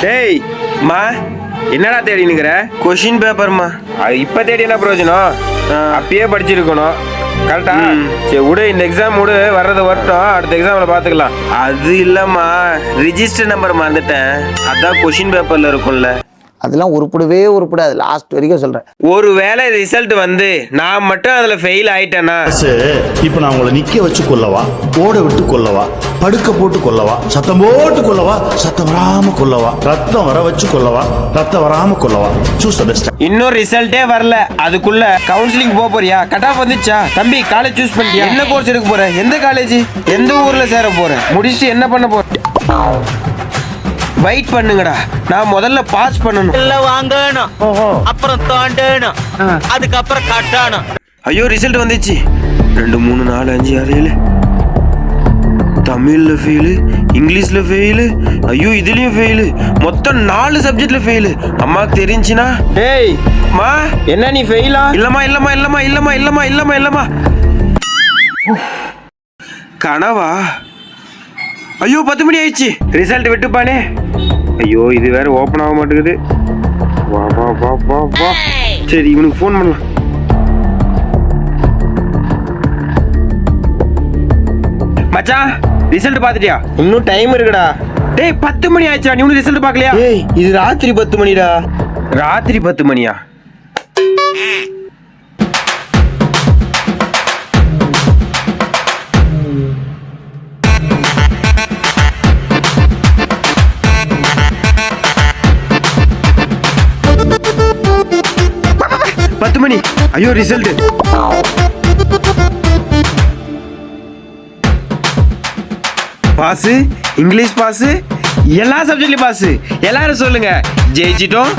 டேய் மா என்னடா தேடினுங்கிற? கொஷின் பேப்பர்மா. அது இப்போ தேடி என்ன பிரயோஜனம்? அப்பயே படிச்சிருக்கணும். கரெக்டா? சரி விடு, இந்த எக்ஸாம் விடு, வர்றது வரட்டும், அடுத்த எக்ஸாமில் பார்த்துக்கலாம். அது இல்லைம்மா, ரிஜிஸ்டர் நம்பர் மறந்துட்டேன். அதான் கொஷின் பேப்பரில் இருக்கும்ல. அதெல்லாம் உருப்படாது லாஸ்ட் வரைக்கும் சொல்கிறேன். ஒரு வேளை ரிசல்ட் வந்து நான் மட்டும் அதில் ஃபெயில் ஆயிட்டேன்னா இப்போ நான் உங்களை நிற்க வச்சு கொல்லவா, ஓட விட்டு கொல்லவா, படுக்க போட்டு கொல்லவா, சத்தம் போட்டு கொல்லவா, சத்தம் வராம கொல்லவா, ரத்தம் வர வச்சு கொல்லவா, ரத்தம் வராம கொல்லவா? Choose the best. இன்னும் ரிசல்ட்டே வரல, அதுக்குள்ள கவுன்சிலிங் போறியா? கட் ஆஃப் வந்துச்சா? தம்பி காலேஜ் சூஸ் பண்ணிட்டியா? என்ன கோர்ஸ் எடுக்க போற? எந்த காலேஜ்? எந்த ஊர்ல சேர போற? முடிச்சுட்டு என்ன பண்ண போற? வெயிட் பண்ணுங்கடா, நான் முதல்ல பாஸ் பண்ணணும். எல்லாம் வாங்கணும், அப்புறம் தாண்டணும், அதுக்கப்புறம் கட்டணும். ஐயோ ரிசல்ட் வந்துச்சு. 2 3 4 5 6 7. தமிழ்ல ஃபெயிலு, இங்கிலீஷ்ல ஃபெயிலு, ஐயோ இதுலயும் ஃபெயிலு, மொத்தம் 4 சப்ஜெக்ட்ல ஃபெயிலு. அம்மாக்கு தெரிஞ்சுனா, டேய் மா என்ன நீ ஃபெயிலா? இல்லம்மா. கனவா? ஐயோ 10 மணி ஆயிடுச்சு, ரிசல்ட் விட்டுப்பானே. ஐயோ இது வேற ஓப்பன் ஆக மாட்டேங்குது. வா சரி இவனுக்கு ஃபோன் பண்ணலாம். மச்சான் ரிசல்ட் பாத்துட்டியா? இன்னும் டைம் இருக்குடா. டேய் 10 மணி ஆயிடுச்சா, நீ இன்னும் ரிசல்ட் பார்க்கலையா? ஏய் இது ராத்திரி 10 மணிடா. ராத்திரி 10 மணியா? மணி. ஐயோ ரிசல்ட். பாஸ், இங்கிலீஷ் பாஸ், எல்லா சப்ஜெக்ட்லயும் பாஸ். எல்லாரும் சொல்லுங்க, ஜெயிச்சிட்டோம்.